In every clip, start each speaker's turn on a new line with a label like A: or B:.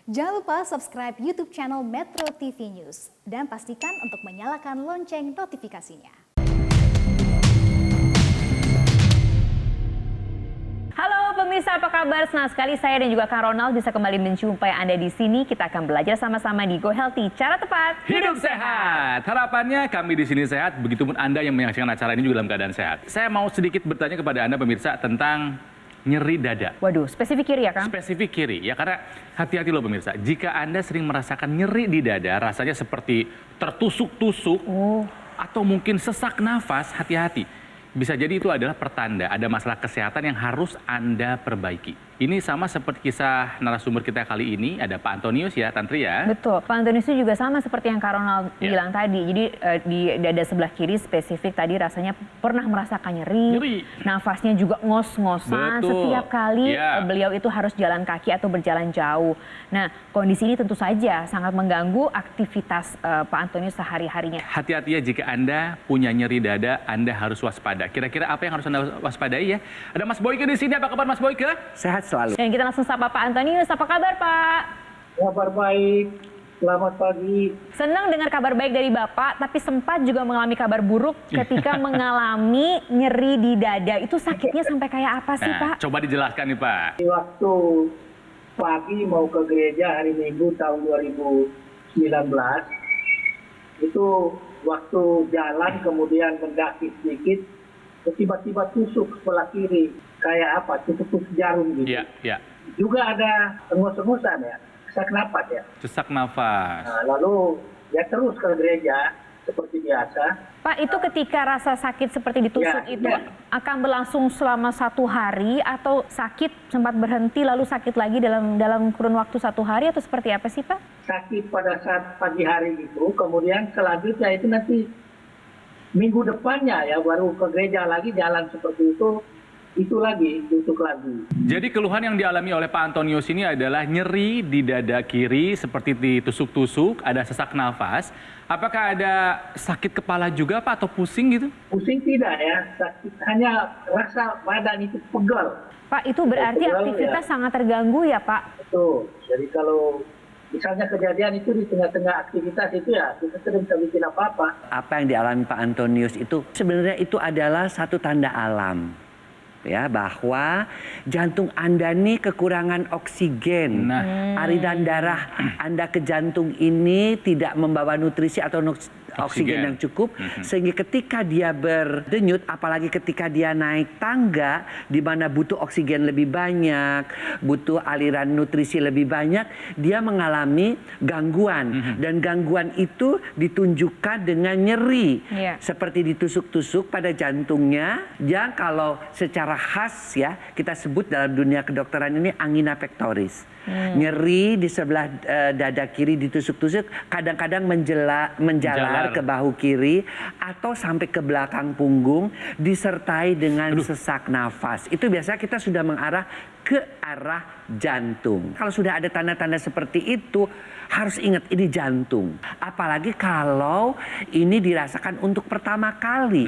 A: Jangan lupa subscribe YouTube channel Metro TV News dan pastikan untuk menyalakan lonceng notifikasinya.
B: Halo pemirsa, apa kabar? Senang sekali saya dan juga Kang Ronald bisa kembali menjumpai Anda di sini. Kita akan belajar sama-sama di Go Healthy, cara tepat
C: Hidup sehat. Harapannya kami di sini sehat, begitupun Anda yang menyaksikan acara ini juga dalam keadaan sehat. Saya mau sedikit bertanya kepada Anda pemirsa tentang nyeri dada.
B: Waduh, spesifik kiri ya Kang?
C: Spesifik kiri ya, karena hati-hati loh pemirsa. Jika Anda sering merasakan nyeri di dada, rasanya seperti tertusuk-tusuk atau mungkin sesak nafas, hati-hati. Bisa jadi itu adalah pertanda ada masalah kesehatan yang harus Anda perbaiki. Ini sama seperti kisah narasumber kita kali ini, ada Pak Antonius ya, Tantri ya.
B: Betul, Pak Antonius itu juga sama seperti yang Kang Ronald bilang tadi. Jadi di dada sebelah kiri spesifik tadi rasanya pernah merasakan nyeri. Nafasnya juga ngos-ngosan.
C: Betul.
B: Setiap kali beliau itu harus jalan kaki atau berjalan jauh. Nah, kondisi ini tentu saja sangat mengganggu aktivitas Pak Antonius sehari-harinya.
C: Hati-hati ya jika Anda punya nyeri dada, Anda harus waspada. Kira-kira apa yang harus Anda waspadai ya? Ada Mas Boyke di sini, apa kabar Mas Boyke?
D: Sehat selalu.
B: Dan kita langsung sapa Pak Antonius, apa kabar Pak?
E: Kabar baik, selamat pagi.
B: Senang dengar kabar baik dari Bapak, tapi sempat juga mengalami kabar buruk ketika mengalami nyeri di dada. Itu sakitnya sampai kayak apa sih Pak?
C: Coba dijelaskan nih Pak.
E: Di waktu pagi mau ke gereja hari Minggu tahun 2019, itu waktu jalan kemudian mendaki sedikit, tiba-tiba tusuk sebelah kiri. Kayak apa, tusuk jarum gitu.
C: Iya.
E: Juga ada engus-engusan ya, sesak napas ya.
C: Sesak nafas.
E: Nah, lalu ya terus ke gereja seperti biasa.
B: Pak, itu ketika rasa sakit seperti ditusuk itu akan berlangsung selama 1 hari atau sakit sempat berhenti lalu sakit lagi dalam kurun waktu 1 hari atau seperti apa sih Pak?
E: Sakit pada saat pagi hari itu, kemudian selanjutnya itu nanti minggu depannya ya baru ke gereja lagi, jalan seperti itu lagi, tusuk lagi.
C: Jadi keluhan yang dialami oleh Pak Antonius ini adalah nyeri di dada kiri seperti ditusuk-tusuk, ada sesak nafas. Apakah ada sakit kepala juga Pak atau pusing gitu?
E: Pusing tidak ya, sakit, hanya rasa badan itu pegal.
B: Pak, itu berarti aktivitas sangat terganggu ya Pak?
E: Betul, jadi kalau misalnya kejadian itu di tengah-tengah aktivitas itu ya kita tidak bisa bikin apa-apa.
D: Apa yang dialami Pak Antonius itu sebenarnya itu adalah satu tanda alam. Ya, bahwa jantung Anda nih kekurangan oksigen. Aliran darah Anda ke jantung ini tidak membawa nutrisi atau oksigen yang cukup, sehingga ketika dia berdenyut, apalagi ketika dia naik tangga di mana butuh oksigen lebih banyak, butuh aliran nutrisi lebih banyak, dia mengalami gangguan. Dan gangguan itu ditunjukkan dengan nyeri, seperti ditusuk-tusuk pada jantungnya, yang kalau secara khas ya kita sebut dalam dunia kedokteran ini angina pectoris. Nyeri di sebelah dada kiri ditusuk-tusuk, kadang-kadang menjalar ke bahu kiri atau sampai ke belakang punggung disertai dengan sesak nafas. Itu biasanya kita sudah mengarah ke arah jantung. Kalau sudah ada tanda-tanda seperti itu, harus ingat ini jantung. Apalagi kalau ini dirasakan untuk pertama kali,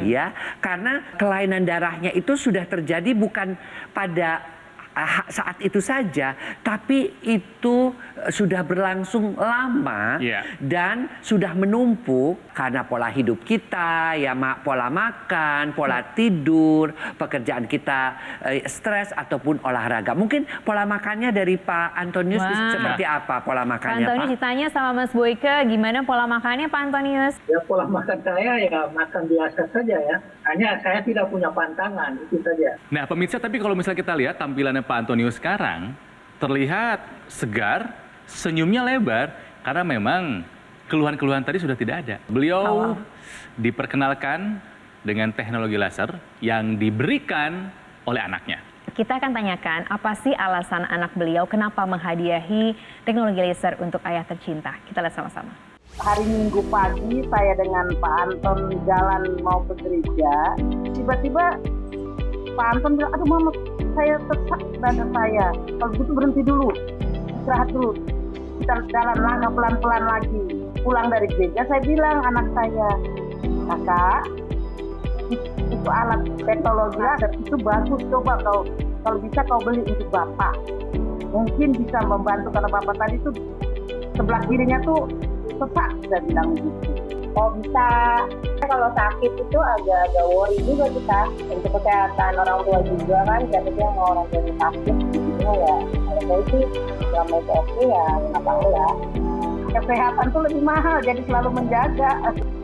D: ya, karena kelainan darahnya itu sudah terjadi bukan pada saat itu saja, tapi itu sudah berlangsung lama dan sudah menumpuk karena pola hidup kita, ya pola makan, pola tidur, pekerjaan kita, stres ataupun olahraga. Mungkin pola makannya dari Pak Antonius seperti apa pola makannya
B: Pak Antonius ditanya sama Mas Boyke, gimana pola makannya Pak Antonius?
E: Ya pola makan saya ya makan biasa saja ya. Hanya saya tidak punya pantangan, itu saja.
C: Nah pemirsa, tapi kalau misalnya kita lihat tampilannya Pak Antonius sekarang, terlihat segar, senyumnya lebar, karena memang keluhan-keluhan tadi sudah tidak ada. Beliau diperkenalkan dengan teknologi laser yang diberikan oleh anaknya.
B: Kita akan tanyakan apa sih alasan anak beliau kenapa menghadiahi teknologi laser untuk ayah tercinta. Kita lihat sama-sama.
F: Hari Minggu pagi saya dengan Pak Anton jalan mau ke gereja. Tiba-tiba Pak Anton bilang, aduh mama saya sesak dada saya. Kalau gitu berhenti dulu, istirahat dulu. Kita jalan langkah pelan-pelan lagi. Pulang dari gereja saya bilang anak saya, kakak, itu alat teknologi laser itu bagus, coba kalau bisa kau beli untuk bapak. mungkin bisa membantu karena bapak tadi tuh sebelah kirinya tuh sesak, saya bilang gitu.
G: Oh bisa, kalau sakit itu agak worry juga kita untuk kesehatan orang tua juga kan, jadinya mau orang tua yang sakit gitu ya. Kalau saya sih selama itu oke ya, kenapa enggak?
F: Kesehatan tuh lebih mahal, jadi selalu menjaga.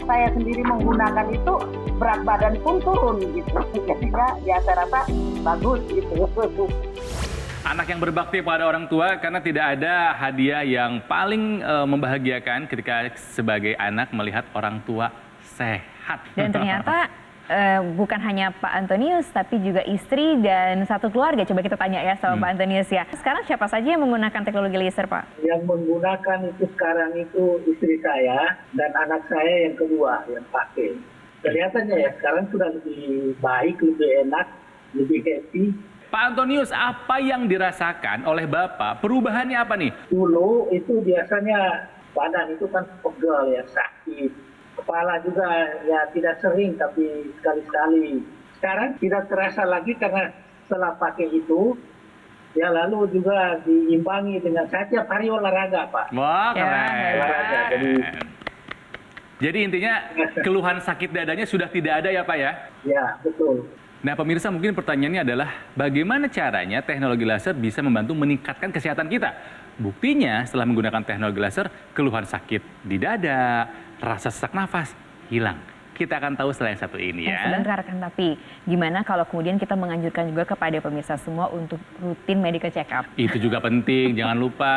F: Saya sendiri menggunakan itu berat badan pun turun gitu. Jadi ya saya rasa bagus gitu.
C: Anak yang berbakti pada orang tua karena tidak ada hadiah yang paling membahagiakan ketika sebagai anak melihat orang tua sehat.
B: Dan ternyata bukan hanya Pak Antonius, tapi juga istri dan satu keluarga. Coba kita tanya ya sama Pak Antonius ya. Sekarang siapa saja yang menggunakan teknologi laser, Pak?
E: Yang menggunakan itu sekarang itu istri saya dan anak saya yang kedua yang pakai. Kelihatannya ya sekarang sudah lebih baik, lebih enak, lebih happy.
C: Pak Antonius, apa yang dirasakan oleh Bapak? Perubahannya apa nih?
E: Dulu itu biasanya badan itu kan pegel ya, sakit. Kepala juga ya tidak sering tapi sekali-sekali. Sekarang tidak terasa lagi karena setelah pakai itu, ya lalu juga diimbangi dengan saya tiap hari olahraga, Pak.
C: Wah, keren.
E: Olahraga.
C: Jadi intinya keluhan sakit dadanya sudah tidak ada ya Pak ya?
E: Ya, betul.
C: Nah pemirsa, mungkin pertanyaannya adalah bagaimana caranya teknologi laser bisa membantu meningkatkan kesehatan kita? Buktinya setelah menggunakan teknologi laser, keluhan sakit di dada, rasa sesak nafas hilang. Kita akan tahu setelah yang satu ini ya.
B: Sebentar kan, tapi gimana kalau kemudian kita menganjurkan juga kepada pemirsa semua untuk rutin medical check up?
C: Itu juga penting, jangan lupa.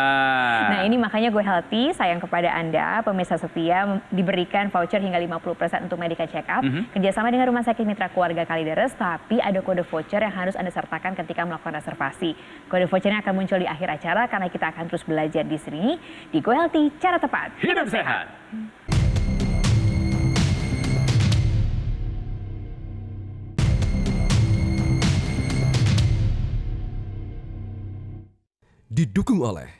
B: Nah ini makanya Go Healthy sayang kepada Anda, pemirsa setia, diberikan voucher hingga 50% untuk medical check up. Kerjasama dengan Rumah Sakit Mitra Keluarga Kalideres, tapi ada kode voucher yang harus Anda sertakan ketika melakukan reservasi. Kode vouchernya akan muncul di akhir acara karena kita akan terus belajar di sini. Di Go Healthy, cara tepat,
C: Hidup sehat.
H: Didukung oleh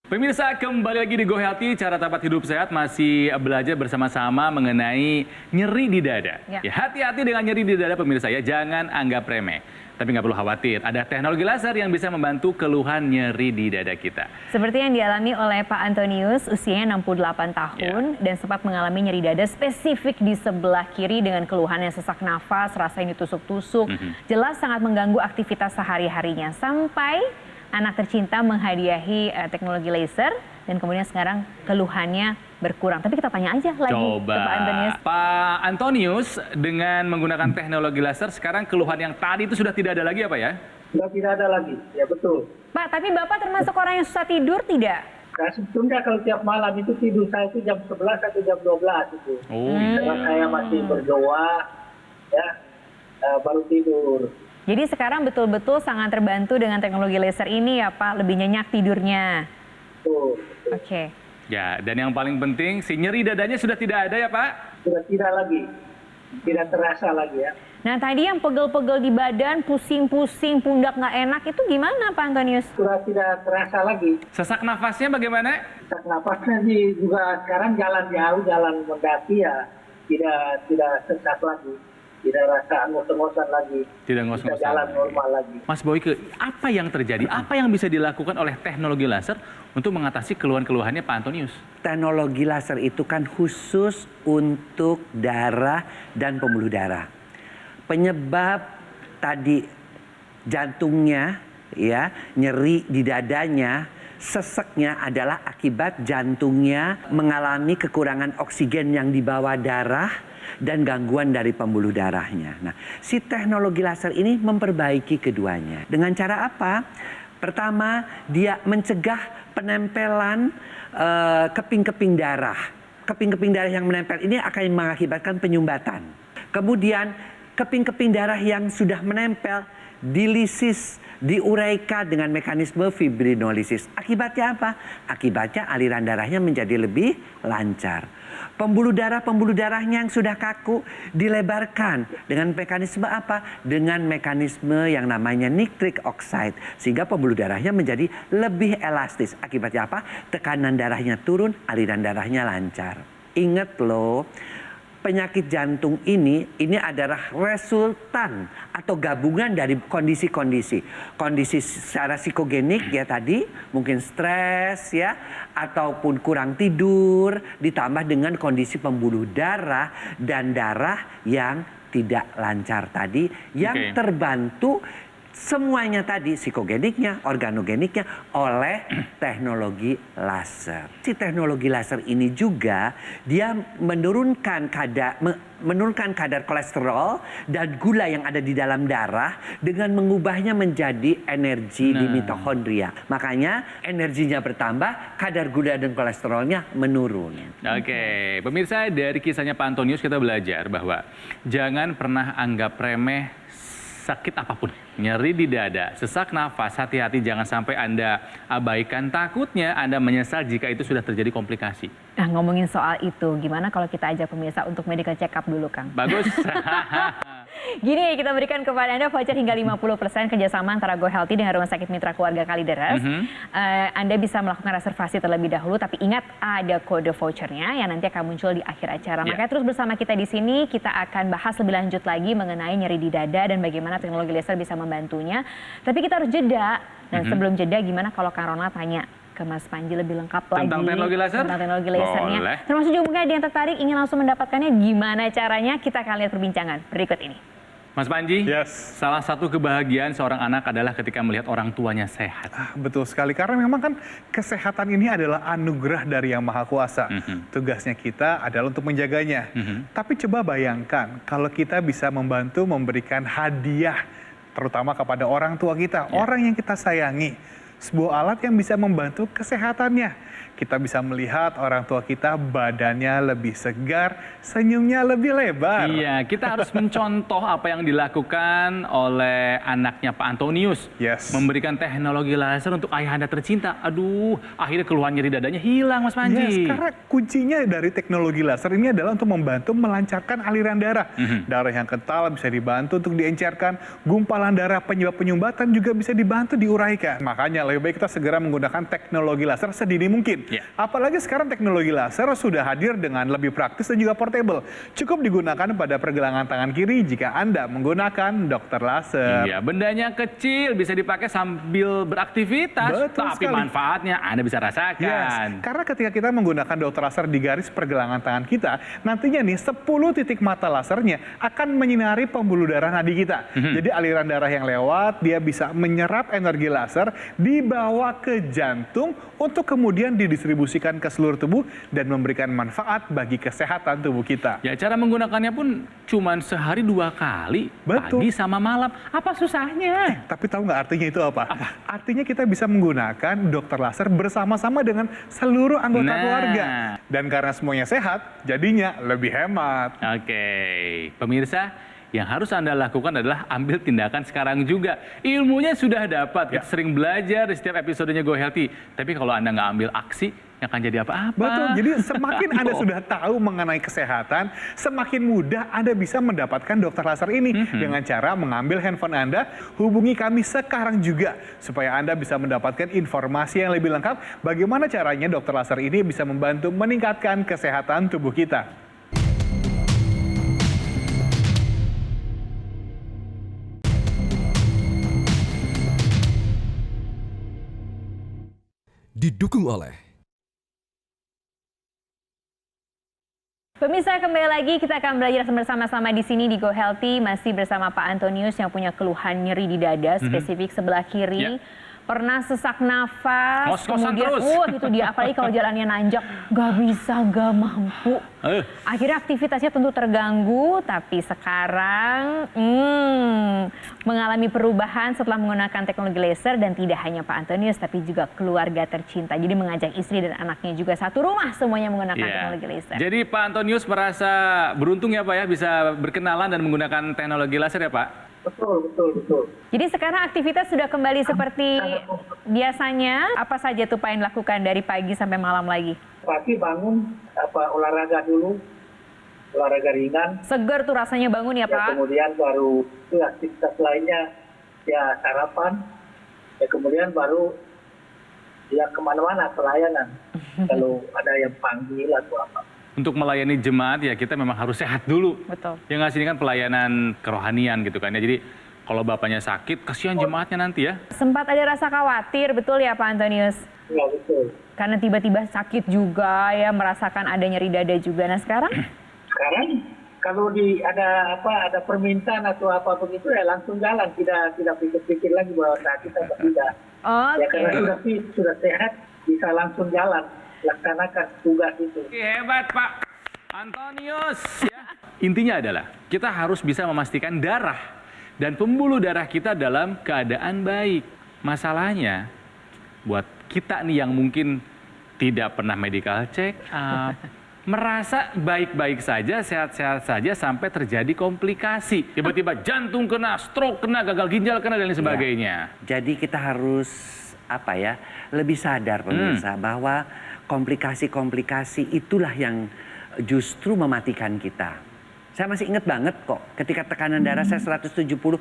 C: Pemirsa, kembali lagi di Go Healthy, cara tepat hidup sehat, masih belajar bersama-sama mengenai nyeri di dada. Ya, hati-hati dengan nyeri di dada pemirsa ya, jangan anggap remeh. Tapi nggak perlu khawatir, ada teknologi laser yang bisa membantu keluhan nyeri di dada kita.
B: Seperti yang dialami oleh Pak Antonius, usianya 68 tahun dan sempat mengalami nyeri dada spesifik di sebelah kiri dengan keluhan yang sesak nafas, rasa ini tusuk-tusuk. Jelas sangat mengganggu aktivitas sehari-harinya. Sampai anak tercinta menghadiahi teknologi laser dan kemudian sekarang keluhannya berkurang. Tapi kita tanya aja lagi ke Pak Antonius.
C: Pak Antonius, dengan menggunakan teknologi laser, sekarang keluhan yang tadi itu sudah tidak ada lagi ya Pak ya?
E: Sudah tidak ada lagi, ya betul.
B: Pak, tapi Bapak termasuk orang yang susah tidur tidak?
E: Nah, sebetulnya kalau tiap malam itu tidur saya itu jam 11 atau jam 12 itu. Karena saya masih berdoa, ya baru tidur.
B: Jadi sekarang betul-betul sangat terbantu dengan teknologi laser ini ya Pak, lebih nyenyak tidurnya.
E: Betul.
B: Oke.
C: Ya, dan yang paling penting, si nyeri dadanya sudah tidak ada ya Pak?
E: Sudah tidak lagi, tidak terasa lagi ya.
B: Nah tadi yang pegel-pegel di badan, pusing-pusing, pundak nggak enak, itu gimana Pak Antonius?
E: Sudah tidak terasa lagi.
C: Sesak nafasnya bagaimana?
E: Sesak nafasnya sih juga sekarang jalan jauh, jalan mendaki ya tidak sesak lagi. Tidak rasa ngos-ngosan lagi.
C: Tidak ngos-ngosan.
E: Bisa jalan normal lagi.
C: Mas Boyke, apa yang terjadi? Apa yang bisa dilakukan oleh teknologi laser untuk mengatasi keluhan-keluhannya Pak Antonius?
D: Teknologi laser itu kan khusus untuk darah dan pembuluh darah. Penyebab tadi jantungnya ya, nyeri di dadanya, seseknya adalah akibat jantungnya mengalami kekurangan oksigen yang dibawa darah dan gangguan dari pembuluh darahnya. Nah, si teknologi laser ini memperbaiki keduanya. Dengan cara apa? Pertama, dia mencegah penempelan keping-keping darah. Keping-keping darah yang menempel ini akan mengakibatkan penyumbatan. Kemudian, keping-keping darah yang sudah menempel dilisis, diuraikan dengan mekanisme fibrinolisis. Akibatnya apa? Akibatnya aliran darahnya menjadi lebih lancar. Pembuluh darahnya yang sudah kaku dilebarkan dengan mekanisme apa? Dengan mekanisme yang namanya nitric oxide. Sehingga pembuluh darahnya menjadi lebih elastis. Akibatnya apa? Tekanan darahnya turun, aliran darahnya lancar. Ingat loh, penyakit jantung ini adalah resultan atau gabungan dari kondisi-kondisi. Kondisi secara psikogenik ya tadi, mungkin stres ya, ataupun kurang tidur, ditambah dengan kondisi pembuluh darah dan darah yang tidak lancar tadi, yang terbantu semuanya tadi, psikogeniknya, organogeniknya oleh teknologi laser. Si teknologi laser ini juga dia menurunkan kadar kolesterol dan gula yang ada di dalam darah dengan mengubahnya menjadi energi di mitochondria. Makanya energinya bertambah, kadar gula dan kolesterolnya menurun.
C: Oke, pemirsa, dari kisahnya Pak Antonius kita belajar bahwa jangan pernah anggap remeh sakit apapun, nyeri di dada, sesak nafas, hati-hati jangan sampai Anda abaikan. Takutnya Anda menyesal jika itu sudah terjadi komplikasi.
B: Nah, ngomongin soal itu, gimana kalau kita ajak pemirsa untuk medical check up dulu, Kang?
C: Bagus.
B: Gini, kita berikan kepada Anda voucher hingga 50% kerjasama antara Go Healthy dengan Rumah Sakit Mitra Keluarga Kalideres. Anda bisa melakukan reservasi terlebih dahulu, tapi ingat ada kode vouchernya yang nanti akan muncul di akhir acara. Makanya terus bersama kita di sini, kita akan bahas lebih lanjut lagi mengenai nyeri di dada dan bagaimana teknologi laser bisa membantunya. Tapi kita harus jeda. Dan sebelum jeda, gimana kalau Kang Ronald tanya ke Mas Panji lebih lengkap
C: tentang
B: lagi
C: teknologi laser?
B: tentang teknologi lasernya.
C: Boleh.
B: Termasuk juga mungkin ada yang tertarik ingin langsung mendapatkannya, gimana caranya? Kita akan lihat perbincangan berikut ini.
C: Mas Panji,
H: Yes.
C: salah satu kebahagiaan seorang anak adalah ketika melihat orang tuanya sehat.
H: Betul sekali, karena memang kan kesehatan ini adalah anugerah dari Yang Maha Kuasa. Tugasnya kita adalah untuk menjaganya. Tapi coba bayangkan kalau kita bisa membantu memberikan hadiah, terutama kepada orang tua kita, orang yang kita sayangi. Sebuah alat yang bisa membantu kesehatannya. Kita bisa melihat orang tua kita badannya lebih segar, senyumnya lebih lebar.
C: Iya, kita harus mencontoh apa yang dilakukan oleh anaknya Pak Antonius.
H: Yes.
C: Memberikan teknologi laser untuk ayah Anda tercinta. Aduh, akhirnya keluhan nyeri dadanya hilang, Mas Panji.
H: Yes, karena kuncinya dari teknologi laser ini adalah untuk membantu melancarkan aliran darah. Darah yang kental bisa dibantu untuk diencerkan, gumpalan darah penyebab penyumbatan juga bisa dibantu diuraikan. Makanya lebih baik kita segera menggunakan teknologi laser sedini mungkin. Apalagi sekarang teknologi laser sudah hadir dengan lebih praktis dan juga portable. Cukup digunakan pada pergelangan tangan kiri jika Anda menggunakan dokter laser.
C: Iya, bendanya kecil, bisa dipakai sambil beraktivitas.
H: Betul
C: tapi
H: sekali.
C: manfaatnya Anda bisa rasakan.
H: Yes, karena ketika kita menggunakan dokter laser di garis pergelangan tangan kita, nantinya nih 10 titik mata lasernya akan menyinari pembuluh darah nadi kita. Jadi aliran darah yang lewat, dia bisa menyerap energi laser, dibawa ke jantung untuk kemudian didistribusikan ke seluruh tubuh dan memberikan manfaat bagi kesehatan tubuh kita.
C: Ya, cara menggunakannya pun cuman sehari 2 kali,
H: Betul.
C: pagi sama malam. Apa susahnya?
H: Tapi tahu nggak artinya itu apa? Artinya kita bisa menggunakan dokter laser bersama-sama dengan seluruh anggota keluarga. Dan karena semuanya sehat, jadinya lebih hemat.
C: Oke, pemirsa, yang harus Anda lakukan adalah ambil tindakan sekarang juga. Ilmunya sudah dapat, kita sering belajar di setiap episodenya Go Healthy. Tapi kalau Anda nggak ambil aksi, nggak akan jadi apa-apa.
H: Betul, jadi semakin Anda sudah tahu mengenai kesehatan, semakin mudah Anda bisa mendapatkan dokter laser ini dengan cara mengambil handphone Anda, hubungi kami sekarang juga supaya Anda bisa mendapatkan informasi yang lebih lengkap bagaimana caranya dokter laser ini bisa membantu meningkatkan kesehatan tubuh kita.
I: Didukung oleh
B: Pemirsa, kembali lagi kita akan belajar bersama-sama di sini di Go Healthy, masih bersama Pak Antonius yang punya keluhan nyeri di dada, spesifik sebelah kiri. Pernah sesak nafas,
C: Ngos-ngosan
B: kemudian
C: terus.
B: Itu dia, apalagi kalau jalannya nanjak, gak bisa, gak mampu. Akhirnya aktivitasnya tentu terganggu, tapi sekarang mengalami perubahan setelah menggunakan teknologi laser, dan tidak hanya Pak Antonius tapi juga keluarga tercinta. Jadi mengajak istri dan anaknya juga satu rumah semuanya menggunakan teknologi laser.
C: Jadi Pak Antonius merasa beruntung ya Pak ya, bisa berkenalan dan menggunakan teknologi laser ya Pak?
E: Betul.
B: Jadi sekarang aktivitas sudah kembali seperti biasanya. Apa saja tuh Pak yang dilakukan dari pagi sampai malam lagi?
E: Pagi bangun, olahraga dulu, olahraga ringan.
B: Seger tuh rasanya bangun ya Pak?
E: Kemudian baru itu aktivitas lainnya, ya sarapan. Ya kemudian baru ya kemana-mana pelayanan. Kalau ada yang panggil atau apa.
C: untuk melayani jemaat ya kita memang harus sehat dulu.
B: Betul.
C: Yang ngasih ini kan pelayanan kerohanian gitu kan ya. Jadi kalau bapaknya sakit, kasihan jemaatnya nanti ya.
B: Sempat ada rasa khawatir, betul ya Pak Antonius?
E: Ya, betul.
B: Karena tiba-tiba sakit juga ya, merasakan ada nyeri dada juga. Nah sekarang?
E: Sekarang kalau ada permintaan atau apa begitu ya langsung jalan, tidak pikir-pikir lagi bahwa sakit atau tidak. Ya karena sudah sehat, bisa langsung jalan, laksanakan tugas itu.
C: Hebat Pak Antonius. Ya. Intinya adalah kita harus bisa memastikan darah dan pembuluh darah kita dalam keadaan baik. Masalahnya buat kita nih yang mungkin tidak pernah medical check up, merasa baik-baik saja, sehat-sehat saja sampai terjadi komplikasi. Tiba-tiba jantung kena, stroke kena, gagal ginjal kena dan lain sebagainya.
D: Jadi kita harus lebih sadar pemirsa bahwa komplikasi-komplikasi itulah yang justru mematikan kita. Saya masih ingat banget kok ketika tekanan darah saya 170/120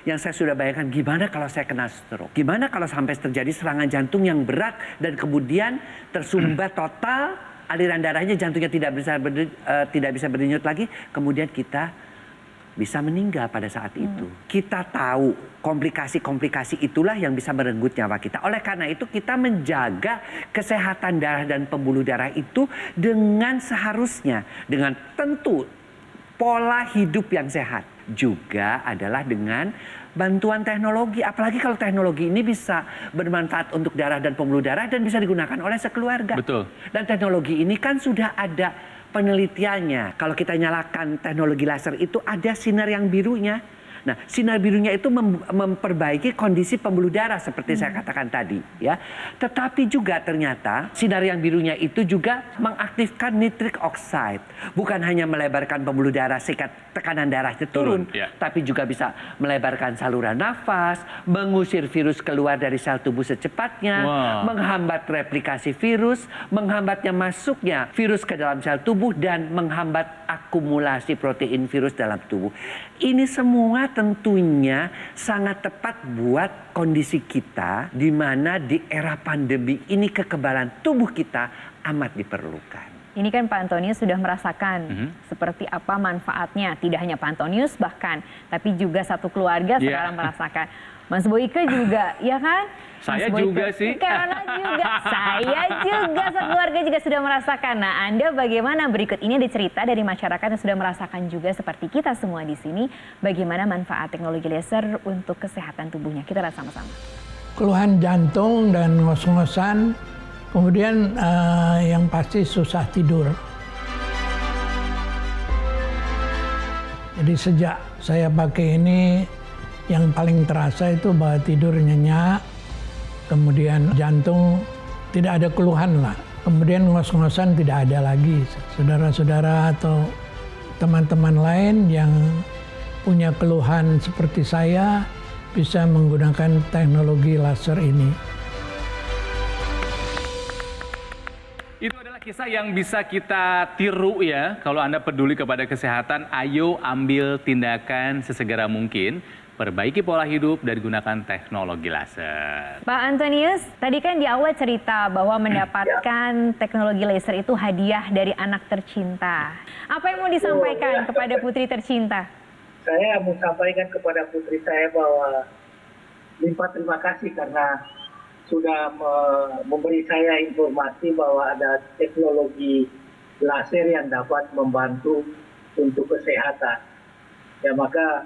D: yang saya sudah bayangkan gimana kalau saya kena stroke. Gimana kalau sampai terjadi serangan jantung yang berat dan kemudian tersumbat total, aliran darahnya, jantungnya tidak bisa berdenyut lagi, kemudian kita bisa meninggal pada saat itu. Kita tahu komplikasi-komplikasi itulah yang bisa merenggut nyawa kita. Oleh karena itu kita menjaga kesehatan darah dan pembuluh darah itu dengan seharusnya. Dengan tentu pola hidup yang sehat. Juga adalah dengan bantuan teknologi. Apalagi kalau teknologi ini bisa bermanfaat untuk darah dan pembuluh darah dan bisa digunakan oleh sekeluarga.
C: Betul.
D: Dan teknologi ini kan sudah ada penelitiannya. Kalau kita nyalakan teknologi laser itu ada sinar yang birunya. Nah, sinar birunya itu memperbaiki kondisi pembuluh darah seperti saya katakan tadi, ya. Tetapi juga ternyata sinar yang birunya itu juga mengaktifkan nitric oxide. Bukan hanya melebarkan pembuluh darah sehingga tekanan darahnya turun, tapi juga bisa melebarkan saluran nafas, mengusir virus keluar dari sel tubuh secepatnya, menghambat replikasi virus, menghambatnya masuknya virus ke dalam sel tubuh dan menghambat akumulasi protein virus dalam tubuh. Ini semua tentunya sangat tepat buat kondisi kita di mana di era pandemi ini kekebalan tubuh kita amat diperlukan.
B: Ini kan Pak Antonius sudah merasakan seperti apa manfaatnya. Tidak hanya Pak Antonius bahkan, tapi juga satu keluarga sekarang merasakan. Mas Boyke juga, ya kan?
C: Saya juga sih.
B: Karena juga, saya juga, sekeluarga juga sudah merasakan. Nah, Anda bagaimana? Berikut ini ada cerita dari masyarakat yang sudah merasakan juga seperti kita semua di sini. Bagaimana manfaat teknologi laser untuk kesehatan tubuhnya. Kita lihat sama-sama.
I: Keluhan jantung dan ngos-ngosan, kemudian yang pasti susah tidur. Jadi sejak saya pakai ini, yang paling terasa itu bahwa tidur nyenyak, kemudian jantung tidak ada keluhan lah. Kemudian ngos-ngosan tidak ada lagi. Saudara-saudara atau teman-teman lain yang punya keluhan seperti saya bisa menggunakan teknologi laser ini.
C: Itu adalah kisah yang bisa kita tiru ya. Kalau Anda peduli kepada kesehatan, ayo ambil tindakan sesegera mungkin. Perbaiki pola hidup dan gunakan teknologi laser.
B: Pak Antonius, tadi kan di awal cerita bahwa mendapatkan teknologi laser itu hadiah dari anak tercinta. Apa yang mau disampaikan kepada putri tercinta?
E: Saya mau sampaikan kepada putri saya bahwa limpah terima kasih karena sudah memberi saya informasi bahwa ada teknologi laser yang dapat membantu untuk kesehatan. Ya, maka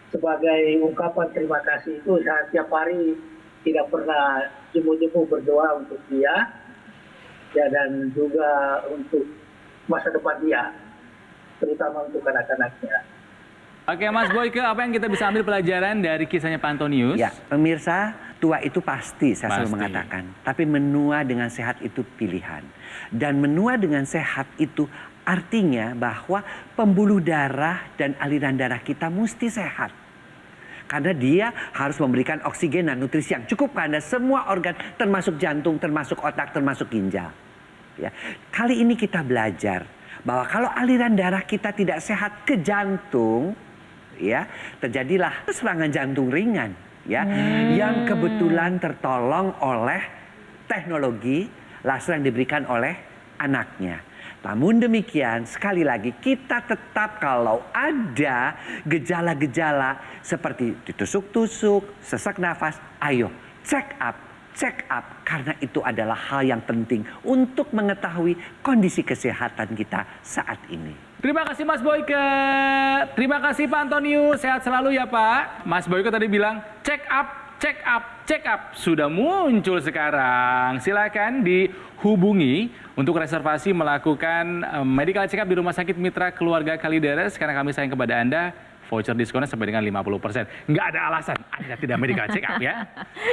E: sebagai ungkapan terima kasih itu saya tiap hari tidak pernah jemu-jemu berdoa untuk dia ya, dan juga untuk masa depan dia, terutama untuk anak-anaknya.
C: Oke Mas Boyke, apa yang kita bisa ambil pelajaran dari kisahnya Pak Antonius?
D: Ya, pemirsa, tua itu pasti saya selalu mengatakan. Tapi menua dengan sehat itu pilihan. Dan menua dengan sehat itu artinya bahwa pembuluh darah dan aliran darah kita mesti sehat. Karena dia harus memberikan oksigen dan nutrisi yang cukup pada semua organ, termasuk jantung, termasuk otak, termasuk ginjal. Ya. Kali ini kita belajar bahwa kalau aliran darah kita tidak sehat ke jantung, ya, terjadilah serangan jantung ringan, ya, yang kebetulan tertolong oleh teknologi laser yang diberikan oleh anaknya. Namun demikian, sekali lagi kita tetap kalau ada gejala-gejala seperti ditusuk-tusuk, sesak nafas, ayo check up. Karena itu adalah hal yang penting untuk mengetahui kondisi kesehatan kita saat ini.
C: Terima kasih Mas Boyke. Terima kasih Pak Antonius. Sehat selalu ya Pak. Mas Boyke tadi bilang check up. Sudah muncul sekarang. Silakan dihubungi untuk reservasi melakukan medical check up di Rumah Sakit Mitra Keluarga Kalideres. Karena kami sayang kepada Anda, voucher diskonnya sampai dengan 50%. Nggak ada alasan Anda tidak medical check up ya.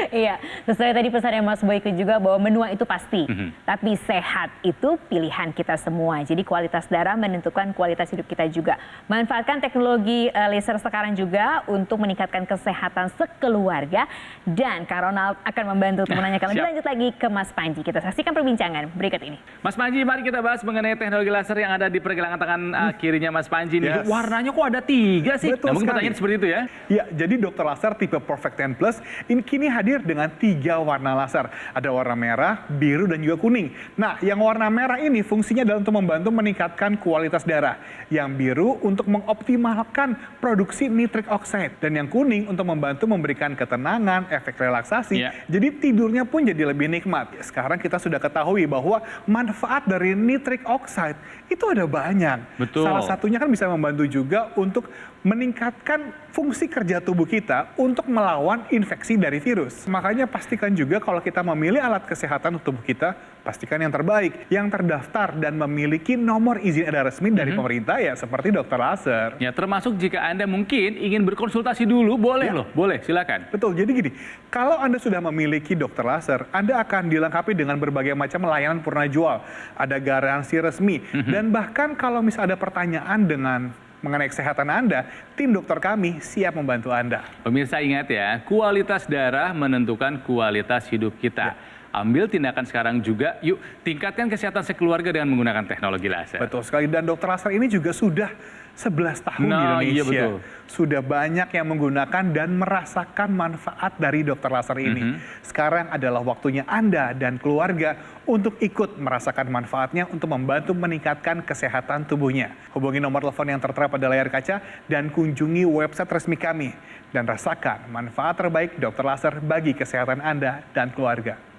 B: Iya, sesuai tadi pesannya Mas Boyke juga bahwa menua itu pasti. Tapi sehat itu pilihan kita semua. Jadi kualitas darah menentukan kualitas hidup kita juga. Manfaatkan teknologi laser sekarang juga untuk meningkatkan kesehatan sekeluarga. Dan Kak Ronald akan membantu untuk menanyakan lebih lanjut lagi ke Mas Panji. Kita saksikan perbincangan berikut ini.
C: Mas Panji, mari kita bahas mengenai teknologi laser yang ada di pergelangan tangan kirinya Mas Panji. Yes. Warnanya kok ada 3 sih?
H: Betul
C: mungkin
H: sekali.
C: pertanyaan seperti itu ya?
H: Ya, jadi dokter laser tipe Perfect 10 Plus ini kini hadir dengan 3 warna laser. Ada warna merah, biru, dan juga kuning. Nah, yang warna merah ini fungsinya adalah untuk membantu meningkatkan kualitas darah. Yang biru untuk mengoptimalkan produksi nitric oxide. Dan yang kuning untuk membantu memberikan ketenangan, efek relaksasi. Jadi tidurnya pun jadi lebih nikmat. Sekarang kita sudah ketahui bahwa manfaat dari nitric oxide itu ada banyak.
C: Betul.
H: Salah satunya kan bisa membantu juga untuk meningkatkan fungsi kerja tubuh kita untuk melawan infeksi dari virus. Makanya pastikan juga kalau kita memilih alat kesehatan untuk tubuh kita, pastikan yang terbaik, yang terdaftar dan memiliki nomor izin edar resmi dari pemerintah ya seperti dokter laser.
C: Ya, termasuk jika Anda mungkin ingin berkonsultasi dulu, boleh loh, boleh, silakan.
H: Betul, jadi gini, kalau Anda sudah memiliki dokter laser, Anda akan dilengkapi dengan berbagai macam layanan purna jual, ada garansi resmi, dan bahkan kalau misalnya ada pertanyaan mengenai kesehatan Anda, tim dokter kami siap membantu Anda.
C: Pemirsa ingat ya, kualitas darah menentukan kualitas hidup kita. Ambil tindakan sekarang juga, yuk tingkatkan kesehatan sekeluarga dengan menggunakan teknologi laser.
H: Betul sekali, dan dokter laser ini juga sudah 11 tahun di Indonesia.
C: Iya betul.
H: Sudah banyak yang menggunakan dan merasakan manfaat dari dokter laser ini. Sekarang adalah waktunya Anda dan keluarga untuk ikut merasakan manfaatnya untuk membantu meningkatkan kesehatan tubuhnya. Hubungi nomor telepon yang tertera pada layar kaca dan kunjungi website resmi kami. Dan rasakan manfaat terbaik dokter laser bagi kesehatan Anda dan keluarga.